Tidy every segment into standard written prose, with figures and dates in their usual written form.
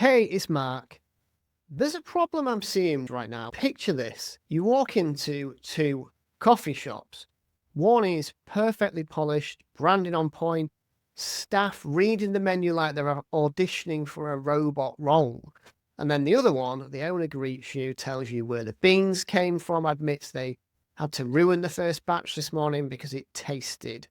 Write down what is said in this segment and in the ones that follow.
Hey, it's Mark. There's a problem I'm seeing right now. Picture this. You walk into two coffee shops. One is perfectly polished, branding on point, staff reading the menu like they're auditioning for a robot role. And then the other one, the owner greets you, tells you where the beans came from, admits they had to ruin the first batch this morning because it tasted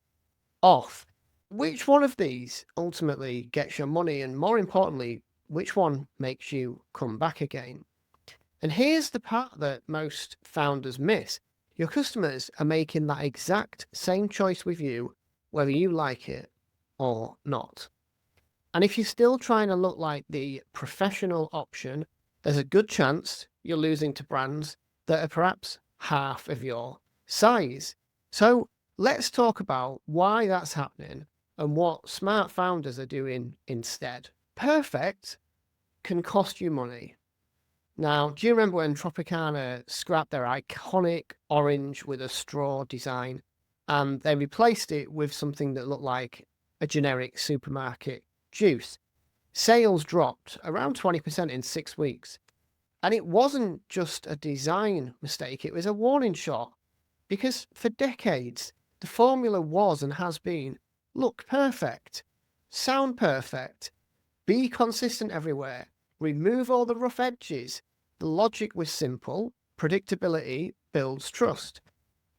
off. Which one of these ultimately gets your money, and more importantly, which one makes you come back again? And here's the part that most founders miss. Your customers are making that exact same choice with you, whether you like it or not. And if you're still trying to look like the professional option, there's a good chance you're losing to brands that are perhaps half of your size. So let's talk about why that's happening and what smart founders are doing instead. Perfect can cost you money. Now, do you remember when Tropicana scrapped their iconic orange with a straw design and they replaced it with something that looked like a generic supermarket juice? Sales dropped around 20% in 6 weeks. And it wasn't just a design mistake, it was a warning shot. Because for decades, the formula was and has been look perfect, sound perfect, be consistent everywhere, remove all the rough edges. The logic was simple, predictability builds trust.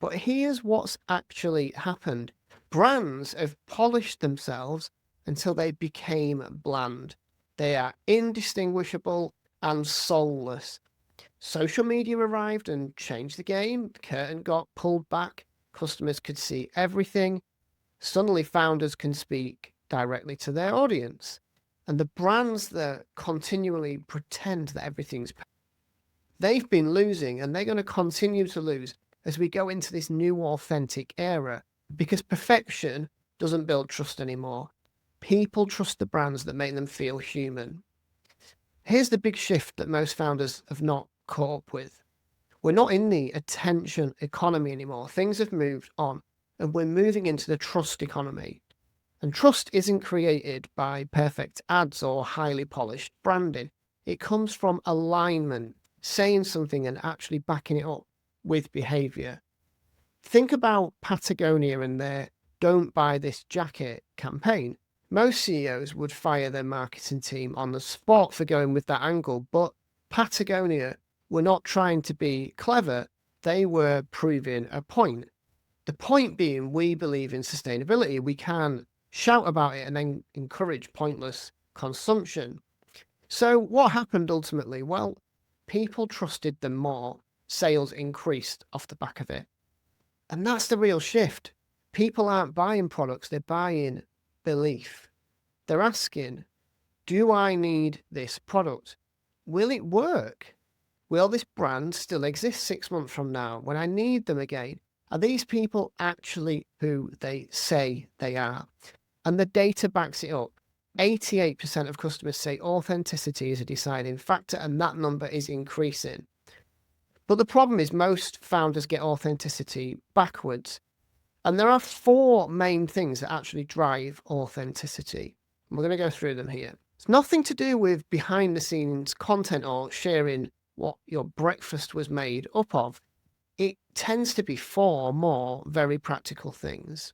But here's what's actually happened. Brands have polished themselves until they became bland. They are indistinguishable and soulless. Social media arrived and changed the game. The curtain got pulled back. Customers could see everything. Suddenly, founders can speak directly to their audience. And the brands that continually pretend that everything's they've been losing, and they're going to continue to lose as we go into this new authentic era, because perfection doesn't build trust anymore. People trust the brands that make them feel human. Here's the big shift that most founders have not caught up with. We're not in the attention economy anymore. Things have moved on, and we're moving into the trust economy. And trust isn't created by perfect ads or highly polished branding. It comes from alignment, saying something and actually backing it up with behavior. Think about Patagonia and their "Don't Buy This Jacket" campaign. Most CEOs would fire their marketing team on the spot for going with that angle, but Patagonia were not trying to be clever. They were proving a point. The point being, we believe in sustainability. We can shout about it and then encourage pointless consumption. So what happened ultimately? Well, people trusted them more. Sales increased off the back of it. And that's the real shift. People aren't buying products, they're buying belief. They're asking, do I need this product? Will it work? Will this brand still exist 6 months from now when I need them again? Are these people actually who they say they are? And the data backs it up. 88% of customers say authenticity is a deciding factor, and that number is increasing. But the problem is most founders get authenticity backwards. And there are four main things that actually drive authenticity. We're going to go through them here. It's nothing to do with behind the scenes content or sharing what your breakfast was made up of. It tends to be four more very practical things.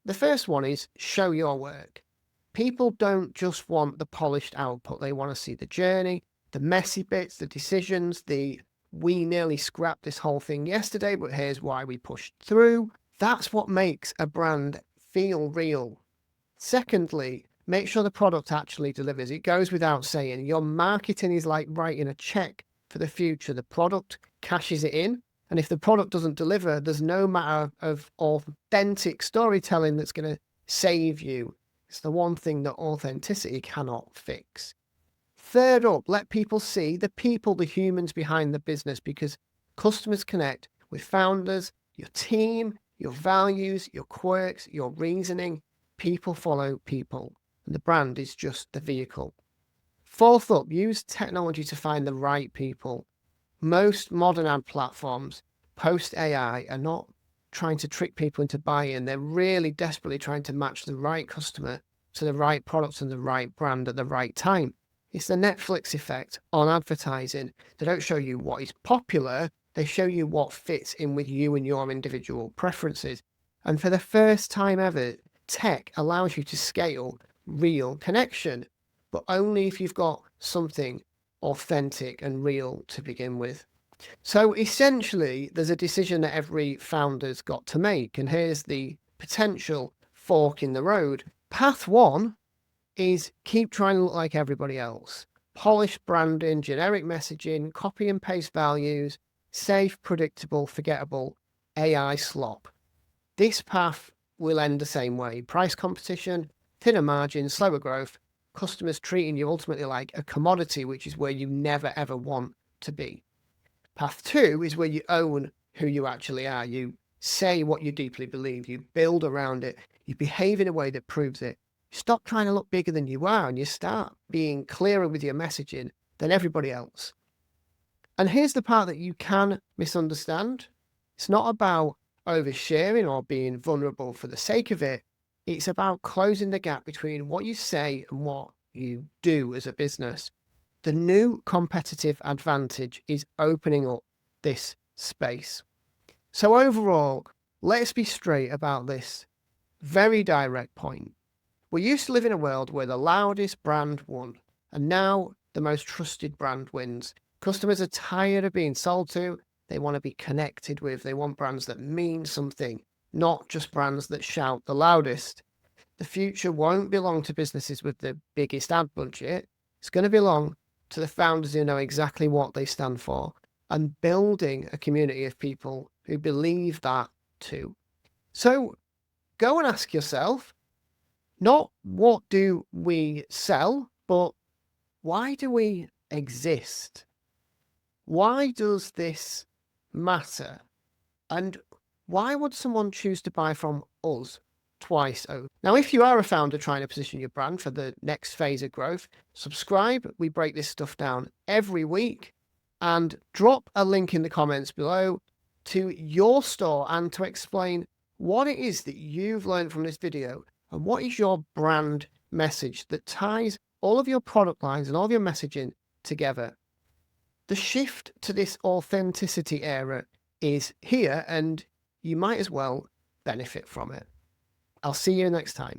The first one is show your work. People don't just want the polished output. They want to see the journey, the messy bits, the decisions, we nearly scrapped this whole thing yesterday, but here's why we pushed through. That's what makes a brand feel real. Secondly, make sure the product actually delivers. It goes without saying. Your marketing is like writing a check for the future. The product cashes it in. And if the product doesn't deliver, there's no matter of authentic storytelling that's going to save you. It's the one thing that authenticity cannot fix. Third up, let people see the people, the humans behind the business, because customers connect with founders, your team, your values, your quirks, your reasoning. People follow people, and the brand is just the vehicle. Fourth up, use technology to find the right people. Most modern ad platforms post AI are not trying to trick people into buying. They're really desperately trying to match the right customer to the right product and the right brand at the right time. It's the Netflix effect on advertising. They don't show you what is popular, they show you what fits in with you and your individual preferences. And for the first time ever, tech allows you to scale real connection, but only if you've got something authentic and real to begin with. So essentially, there's a decision that every founder's got to make. And here's the potential fork in the road. Path one is keep trying to look like everybody else. Polished branding, generic messaging, copy and paste values, safe, predictable, forgettable, AI slop. This path will end the same way. Price competition, thinner margins, slower growth, customers treating you ultimately like a commodity, which is where you never ever want to be. Path two is where you own who you actually are. You say what you deeply believe. You build around it. You behave in a way that proves it. Stop trying to look bigger than you are and you start being clearer with your messaging than everybody else. And here's the part that you can misunderstand. It's not about oversharing or being vulnerable for the sake of it. It's about closing the gap between what you say and what you do as a business. The new competitive advantage is opening up this space. So overall, let's be straight about this very direct point. We used to live in a world where the loudest brand won, and now the most trusted brand wins. Customers are tired of being sold to. They want to be connected with. They want brands that mean something, not just brands that shout the loudest. The future won't belong to businesses with the biggest ad budget. It's going to belong to the founders who know exactly what they stand for and building a community of people who believe that too. So go and ask yourself, not what do we sell, but why do we exist? Why does this matter? And why would someone choose to buy from us twice over? Now, if you are a founder trying to position your brand for the next phase of growth, subscribe. We break this stuff down every week, and drop a link in the comments below to your store and to explain what it is that you've learned from this video and what is your brand message that ties all of your product lines and all of your messaging together. The shift to this authenticity era is here, and you might as well benefit from it. I'll see you next time.